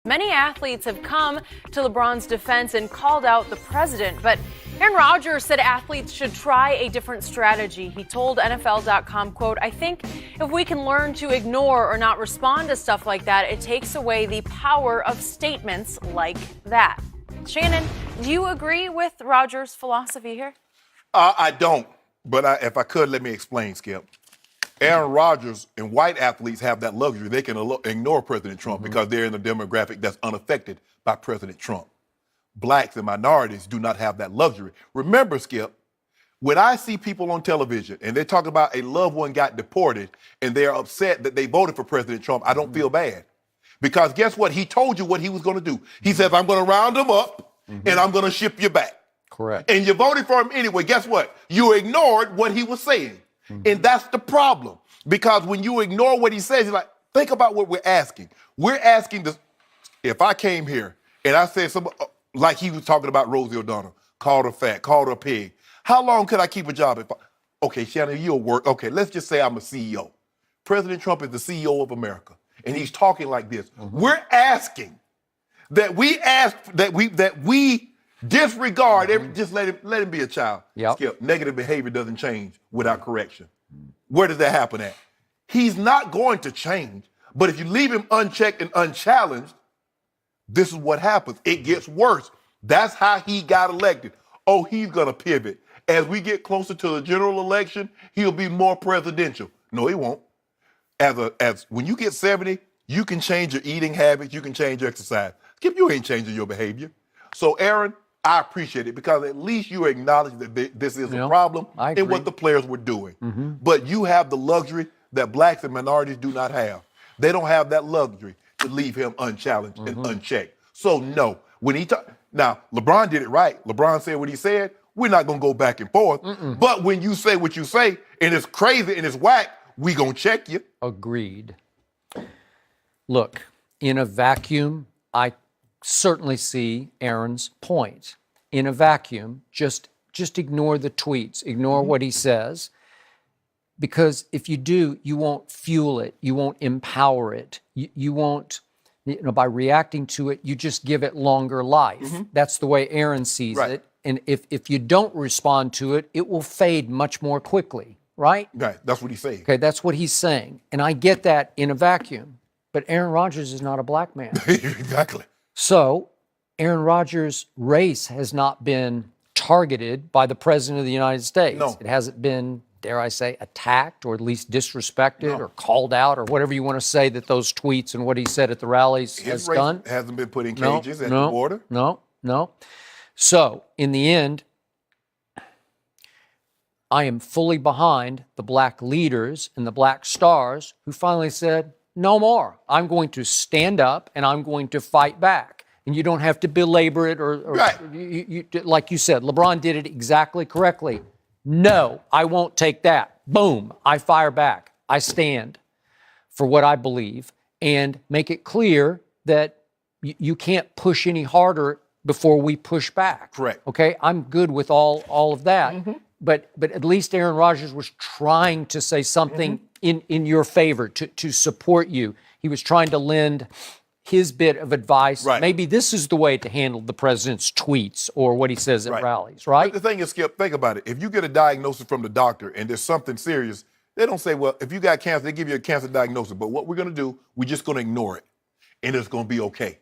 Many athletes have come to LeBron's defense and called out the president, but Aaron Rodgers said athletes should try a different strategy. He told NFL.com, quote, "I think if we can learn to ignore or not respond to stuff like that, it takes away the power of statements like that." Shannon, do you agree with Rodgers' philosophy here? I don't, but if I could, let me explain, Skip. Aaron Rodgers and white athletes have that luxury. They can ignore President Trump because they're in a demographic that's unaffected by President Trump. Blacks and minorities do not have that luxury. Remember, Skip, when I see people on television and they talk about a loved one got deported and they're upset that they voted for President Trump, I don't feel bad. Because guess what? He told you what he was going to do. He says, I'm going to round them up and I'm going to ship you back. Correct. And you voted for him anyway. Guess what? You ignored what he was saying. And that's the problem. Because when you ignore what he says, you're like, think about what we're asking. We're asking this. If I came here and I said something like he was talking about Rosie O'Donnell, called her fat, called her pig, how long could I keep a job? Okay, Shannon, you'll work. Okay, let's just say I'm a CEO. President Trump is the CEO of America, and he's talking like this. We're asking that we disregard just let him be a child. Yep. Skip, negative behavior doesn't change without correction. Where does that happen at? He's not going to change, but if you leave him unchecked and unchallenged, this is what happens. It gets worse. That's how he got elected. Oh, he's going to pivot. As we get closer to the general election, he'll be more presidential. No, he won't. As when you get 70, you can change your eating habits, you can change your exercise. Skip, you ain't changing your behavior. So, Aaron, I appreciate it because at least you acknowledge that this is a problem in what the players were doing. But you have the luxury that blacks and minorities do not have. They don't have that luxury to leave him unchallenged and unchecked. So, no. Now, LeBron did it right. LeBron said what he said. We're not going to go back and forth. But when you say what you say and it's crazy and it's whack, we going to check you. Agreed. Look, in a vacuum, I certainly see Aaron's point. In a vacuum, just ignore the tweets, ignore what he says, because if you do, you won't fuel it, you won't empower it, you won't, by reacting to it, you just give it longer life. That's the way Aaron sees it. And if you don't respond to it, it will fade much more quickly, right? Right, that's what he's saying. Okay, that's what he's saying. And I get that in a vacuum, but Aaron Rodgers is not a black man. Exactly. So Aaron Rodgers' race has not been targeted by the President of the United States. No. It hasn't been, dare I say, attacked or at least disrespected or called out or whatever you want to say that those tweets and what he said at the rallies has done. His race hasn't been put in cages at the border. No. So in the end, I am fully behind the black leaders and the black stars who finally said, no more. I'm going to stand up and I'm going to fight back. And you don't have to belabor it or like you said, LeBron did it exactly correctly. No, I won't take that. Boom, I fire back. I stand for what I believe and make it clear that you can't push any harder before we push back. Correct. Okay, I'm good with all of that. But at least Aaron Rodgers was trying to say something in your favor, to support you. He was trying to lend his bit of advice. Right. Maybe this is the way to handle the president's tweets or what he says at rallies, right? But the thing is, Skip, think about it. If you get a diagnosis from the doctor and there's something serious, they don't say, well, if you got cancer, they give you a cancer diagnosis. But what we're going to do, we're just going to ignore it. And it's going to be okay.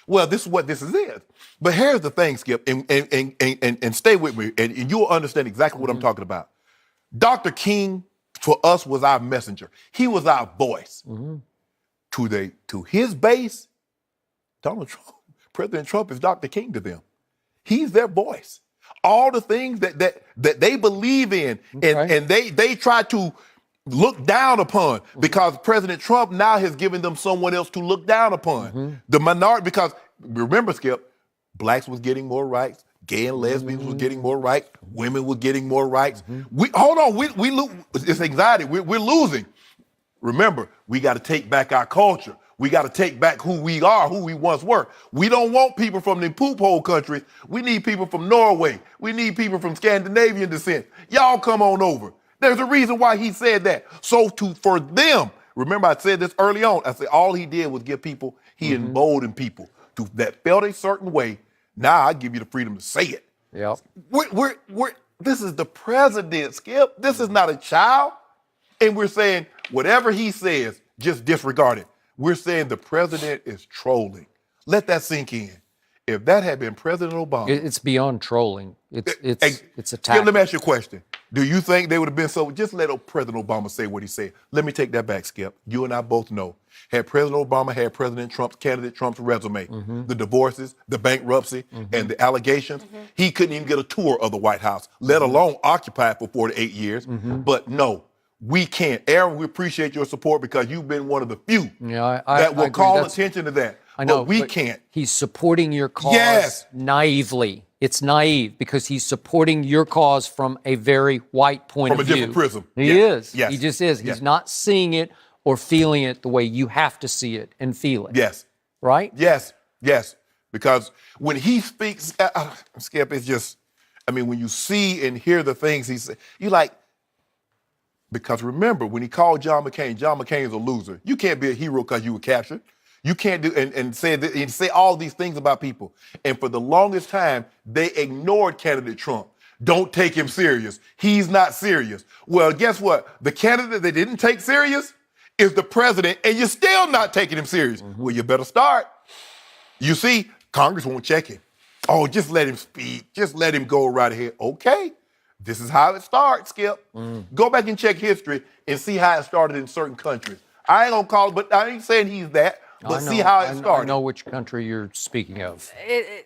Well, this is what this is. But here's the thing, Skip, and stay with me, and you'll understand exactly what I'm talking about. Dr. King, for us, was our messenger. He was our voice. To his base, Donald Trump, President Trump is Dr. King to them. He's their voice. All the things that they believe in and they try to look down upon because President Trump now has given them someone else to look down upon. The minority, because remember, Skip, blacks was getting more rights, gay and lesbians was getting more rights, women were getting more rights. We it's anxiety. We're losing. Remember, we got to take back our culture. We got to take back who we are, who we once were. We don't want people from the poop hole countries. We need people from Norway. We need people from Scandinavian descent. Y'all come on over. There's a reason why he said that. So for them, remember I said this early on, I said all he did was give people, he emboldened people. that felt a certain way, now I give you the freedom to say it. Yep. This is the president, Skip. This is not a child. And we're saying whatever he says, just disregard it. We're saying the president is trolling. Let that sink in. If that had been President Obama. It's beyond trolling. It's Skip, attack. let me ask you a question. Do you think they would have been so? Just let President Obama say what he said. Let me take that back, Skip. You and I both know. Had President Obama had candidate Trump's resume, the divorces, the bankruptcy, and the allegations, he couldn't even get a tour of the White House, let alone occupy it for 4 to 8 years. But no, we can't. Aaron, we appreciate your support because you've been one of the few that will call attention to that. I know, but we can't. He's supporting your cause Yes. naively. It's naive because he's supporting your cause from a very white point From of a view. different prism. He Yes. is. Yes. He just is. Yes. He's not seeing it or feeling it the way you have to see it and feel it. Yes. Right? Yes. Because when he speaks, Skip, it's just, when you see and hear the things he said, you like, because remember, when he called John McCain is a loser. You can't be a hero because you were captured. You can't do and say all these things about people. And for the longest time, they ignored candidate Trump. Don't take him serious. He's not serious. Well, guess what? The candidate they didn't take serious is the president, and you're still not taking him serious. Well, you better start. You see, Congress won't check him. Oh, just let him speak. Just let him go right ahead. Okay. This is how it starts, Skip. Go back and check history and see how it started in certain countries. I ain't gonna call it, but I ain't saying he's that. But see how it started. I know which country you're speaking of.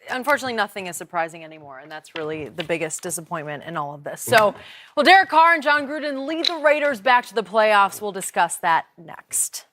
Unfortunately, nothing is surprising anymore, and that's really the biggest disappointment in all of this. So, will Derek Carr and John Gruden lead the Raiders back to the playoffs? We'll discuss that next.